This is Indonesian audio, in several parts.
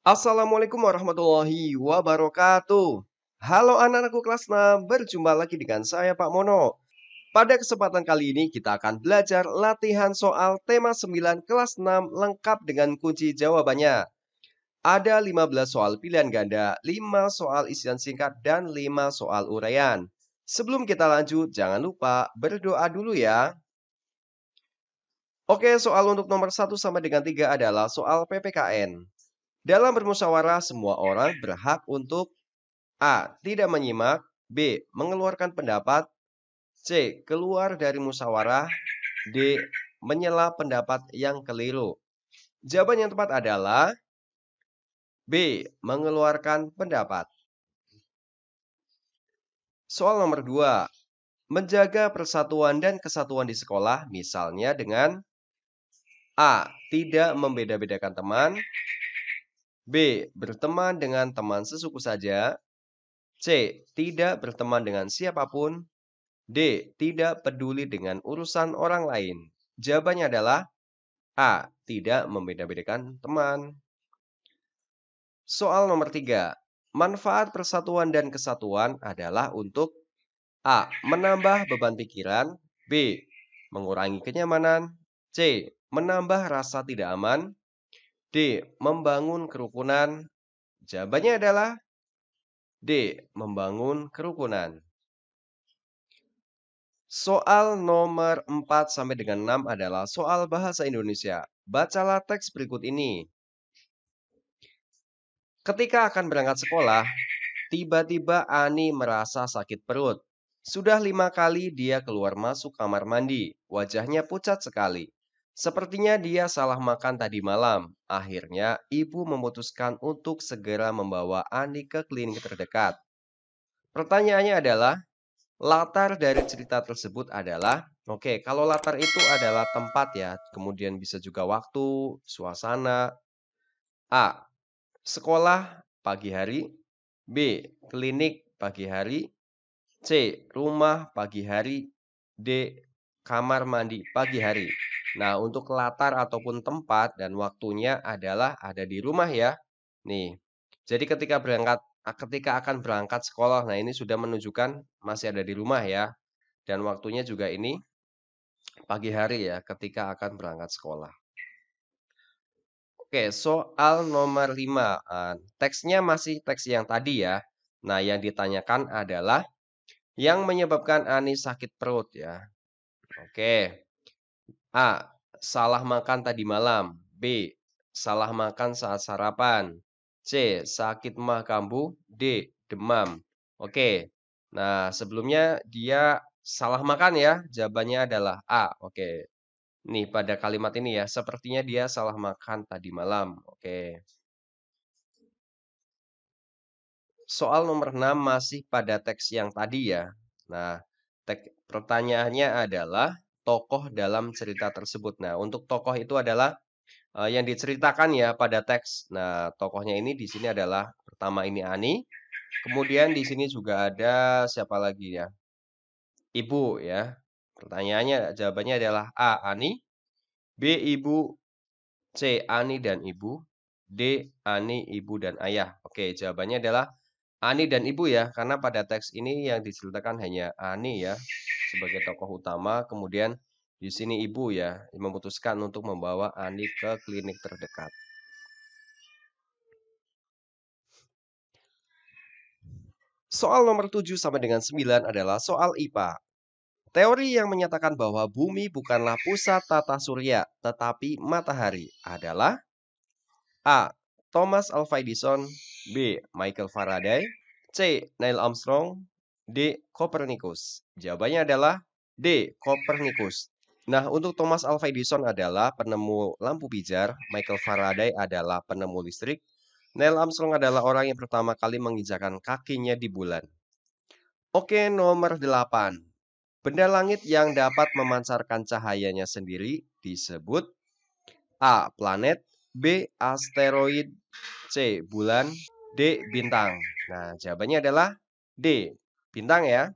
Assalamualaikum warahmatullahi wabarakatuh. Halo anak-anakku kelas 6, berjumpa lagi dengan saya Pak Mono. Pada kesempatan kali ini kita akan belajar latihan soal tema 9 kelas 6 lengkap dengan kunci jawabannya. Ada 15 soal pilihan ganda, 5 soal isian singkat, dan 5 soal uraian. Sebelum kita lanjut, jangan lupa berdoa dulu ya. Oke, soal untuk nomor 1 sampai dengan 3 adalah soal PPKN. Dalam bermusyawarah, semua orang berhak untuk A. Tidak menyimak. B. Mengeluarkan pendapat. C. Keluar dari musyawarah. D. Menyela pendapat yang keliru. Jawaban yang tepat adalah B. Mengeluarkan pendapat. Soal nomor 2. Menjaga persatuan dan kesatuan di sekolah, misalnya dengan A. Tidak membeda-bedakan teman. B. Berteman dengan teman sesuku saja. C. Tidak berteman dengan siapapun. D. Tidak peduli dengan urusan orang lain. Jawabannya adalah A. Tidak membeda-bedakan teman. Soal nomor 3. Manfaat persatuan dan kesatuan adalah untuk A. Menambah beban pikiran. B. Mengurangi kenyamanan. C. Menambah rasa tidak aman. D. Membangun kerukunan. Jawabannya adalah D. Membangun kerukunan. Soal nomor 4 sampai dengan 6 adalah soal bahasa Indonesia. Bacalah teks berikut ini. Ketika akan berangkat sekolah, tiba-tiba Ani merasa sakit perut. Sudah 5 kali dia keluar masuk kamar mandi. Wajahnya pucat sekali. Sepertinya dia salah makan tadi malam. Akhirnya, ibu memutuskan untuk segera membawa Ani ke klinik terdekat. Pertanyaannya adalah, latar dari cerita tersebut adalah, oke, kalau latar itu adalah tempat ya, kemudian bisa juga waktu, suasana. A. Sekolah pagi hari. B. Klinik pagi hari. C. Rumah pagi hari. D. Kamar mandi pagi hari. Nah, untuk latar ataupun tempat dan waktunya adalah ada di rumah ya. Nih, jadi ketika akan berangkat sekolah, nah ini sudah menunjukkan masih ada di rumah ya. Dan waktunya juga ini pagi hari ya, ketika akan berangkat sekolah. Oke, soal nomor 5. Teksnya masih teks yang tadi ya. Nah, yang ditanyakan adalah yang menyebabkan Ani sakit perut ya. Oke. A. Salah makan tadi malam. B. Salah makan saat sarapan. C. Sakit mah kambuh. D. Demam. Oke. Nah, sebelumnya dia salah makan ya. Jawabannya adalah A. Oke. Nih, pada kalimat ini ya, sepertinya dia salah makan tadi malam. Oke. Soal nomor 6 masih pada teks yang tadi ya. Nah, pertanyaannya adalah tokoh dalam cerita tersebut. Nah, untuk tokoh itu adalah yang diceritakan ya pada teks. Nah, tokohnya ini di sini adalah pertama ini Ani, kemudian di sini juga ada siapa lagi ya? Ibu ya. Jawabannya adalah A. Ani, B. Ibu, C. Ani dan ibu, D. Ani, ibu dan ayah. Oke, jawabannya adalah Ani dan ibu ya, karena pada teks ini yang diceritakan hanya Ani ya sebagai tokoh utama, kemudian di sini ibu ya yang memutuskan untuk membawa Ani ke klinik terdekat. Soal nomor 7 sampai dengan 9 adalah soal IPA. Teori yang menyatakan bahwa bumi bukanlah pusat tata surya, tetapi matahari adalah A. Thomas Alva Edison. B. Michael Faraday. C. Neil Armstrong. D. Copernicus. Jawabannya adalah D. Copernicus. Nah, untuk Thomas Alva Edison adalah penemu lampu pijar, Michael Faraday adalah penemu listrik, Neil Armstrong adalah orang yang pertama kali menginjakkan kakinya di bulan. Oke, nomor 8. Benda langit yang dapat memancarkan cahayanya sendiri disebut A. Planet. B. Asteroid. C. Bulan. D. Bintang. Nah, jawabannya adalah D. Bintang ya.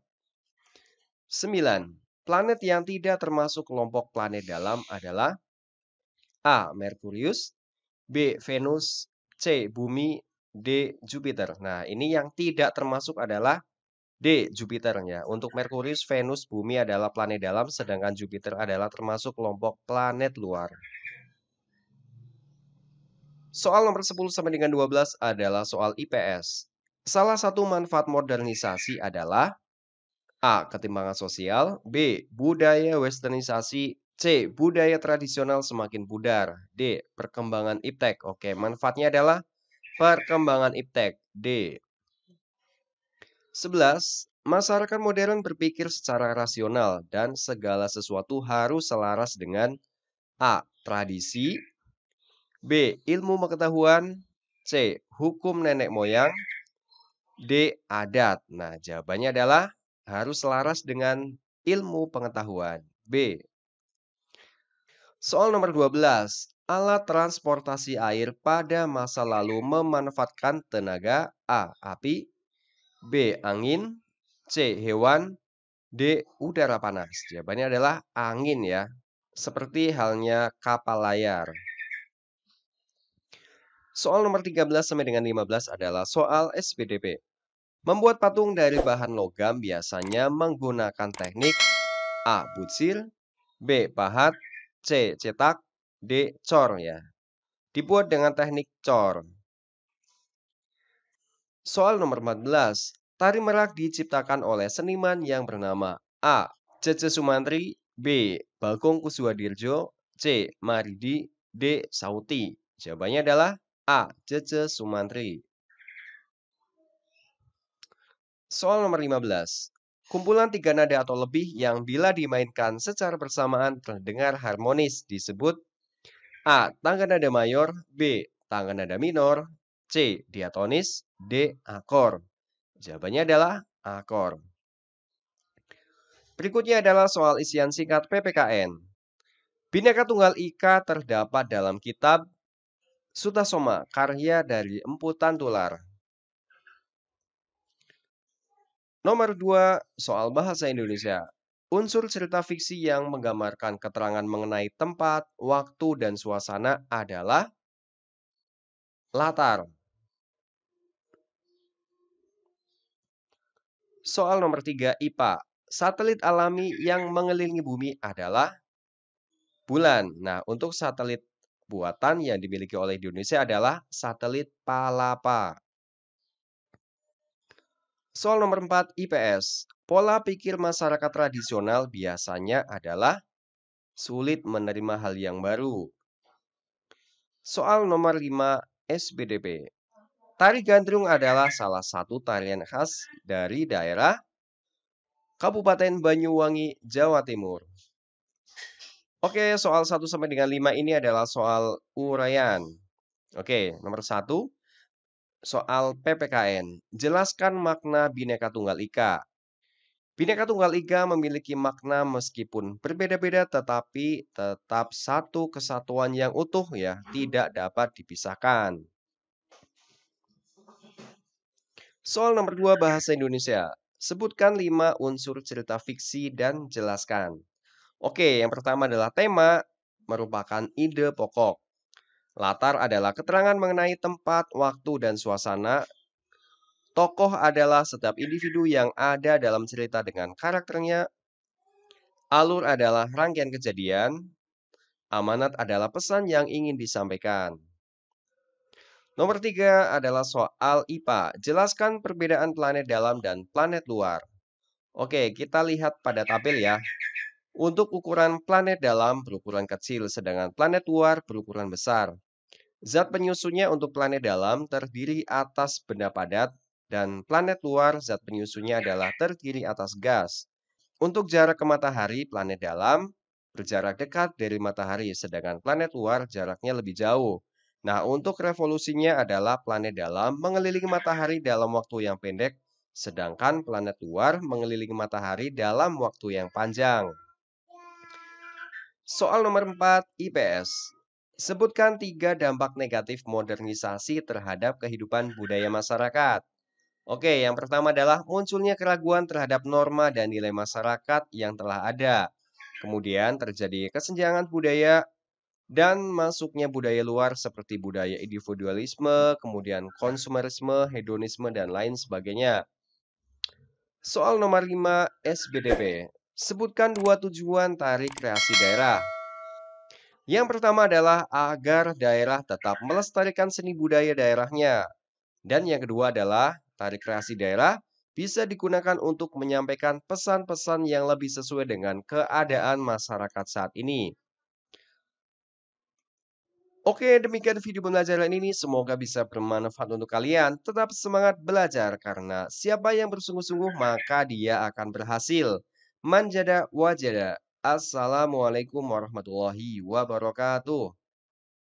9. Planet yang tidak termasuk kelompok planet dalam adalah A. Merkurius. B. Venus. C. Bumi, D. Jupiter. Nah, ini yang tidak termasuk adalah D. Jupiter ya. Untuk Merkurius, Venus, Bumi adalah planet dalam, sedangkan Jupiter adalah termasuk kelompok planet luar. Soal nomor 10 sampai dengan 12 adalah soal IPS. Salah satu manfaat modernisasi adalah A. Ketimpangan sosial, B. Budaya westernisasi, C. Budaya tradisional semakin pudar, D. Perkembangan iptek. Oke, manfaatnya adalah perkembangan iptek, D. 11. Masyarakat modern berpikir secara rasional dan segala sesuatu harus selaras dengan A. Tradisi, B. Ilmu pengetahuan, C. Hukum nenek moyang, D. Adat. Nah, jawabannya adalah harus selaras dengan ilmu pengetahuan. B. Soal nomor 12. Alat transportasi air pada masa lalu memanfaatkan tenaga A. Api, B. Angin, C. Hewan, D. Udara panas. Jawabannya adalah angin ya. Seperti halnya kapal layar. Soal nomor 13 sampai dengan 15 adalah soal SPDP. Membuat patung dari bahan logam biasanya menggunakan teknik A. Butsir, B. Pahat, C. Cetak, D. Cor ya. Dibuat dengan teknik cor. Soal nomor 14. Tari merak diciptakan oleh seniman yang bernama A. Cece Sumantri, B. Bagong Kussuadiardja, C. Maridi, D. Sauti. Jawabannya adalah A. Cece Sumantri. Soal nomor 15. Kumpulan tiga nada atau lebih yang bila dimainkan secara bersamaan terdengar harmonis disebut A. Tangga nada mayor, B. Tangga nada minor, C. Diatonis, D. Akor. Jawabannya adalah akor. Berikutnya adalah soal isian singkat PPKN. Bhinneka Tunggal Ika terdapat dalam kitab Sutasoma, karya dari Empu Tantular. Nomor 2, soal bahasa Indonesia. Unsur cerita fiksi yang menggambarkan keterangan mengenai tempat, waktu, dan suasana adalah latar. Soal nomor 3, IPA. Satelit alami yang mengelilingi bumi adalah bulan. Nah, untuk satelit buatan yang dimiliki oleh Indonesia adalah satelit Palapa. Soal nomor 4, IPS. Pola pikir masyarakat tradisional biasanya adalah sulit menerima hal yang baru. Soal nomor 5, SBDP. Tari gandrung adalah salah satu tarian khas dari daerah Kabupaten Banyuwangi, Jawa Timur. Oke, soal 1 sampai dengan 5 ini adalah soal uraian. Oke, nomor 1, soal PPKN. Jelaskan makna Bhinneka Tunggal Ika. Bhinneka Tunggal Ika memiliki makna meskipun berbeda-beda tetapi tetap satu kesatuan yang utuh ya, tidak dapat dipisahkan. Soal nomor 2, bahasa Indonesia. Sebutkan 5 unsur cerita fiksi dan jelaskan. Oke, yang pertama adalah tema, merupakan ide pokok. Latar adalah keterangan mengenai tempat, waktu, dan suasana. Tokoh adalah setiap individu yang ada dalam cerita dengan karakternya. Alur adalah rangkaian kejadian. Amanat adalah pesan yang ingin disampaikan. Nomor 3 adalah soal IPA. Jelaskan perbedaan planet dalam dan planet luar. Oke, kita lihat pada tabel ya. Untuk ukuran planet dalam berukuran kecil, sedangkan planet luar berukuran besar. Zat penyusunnya untuk planet dalam terdiri atas benda padat, dan planet luar zat penyusunnya adalah terdiri atas gas. Untuk jarak ke matahari, planet dalam berjarak dekat dari matahari, sedangkan planet luar jaraknya lebih jauh. Nah, untuk revolusinya adalah planet dalam mengelilingi matahari dalam waktu yang pendek, sedangkan planet luar mengelilingi matahari dalam waktu yang panjang. Soal nomor 4, IPS. Sebutkan 3 dampak negatif modernisasi terhadap kehidupan budaya masyarakat. Oke, yang pertama adalah munculnya keraguan terhadap norma dan nilai masyarakat yang telah ada. Kemudian terjadi kesenjangan budaya, dan masuknya budaya luar seperti budaya individualisme, kemudian konsumerisme, hedonisme, dan lain sebagainya. Soal nomor 5 SBDP. Sebutkan dua tujuan tari kreasi daerah. Yang pertama adalah agar daerah tetap melestarikan seni budaya daerahnya. Dan yang kedua adalah tari kreasi daerah bisa digunakan untuk menyampaikan pesan-pesan yang lebih sesuai dengan keadaan masyarakat saat ini. Oke, demikian video pembelajaran ini. Semoga bisa bermanfaat untuk kalian. Tetap semangat belajar karena siapa yang bersungguh-sungguh maka dia akan berhasil. Manjada wajada. Assalamualaikum warahmatullahi wabarakatuh.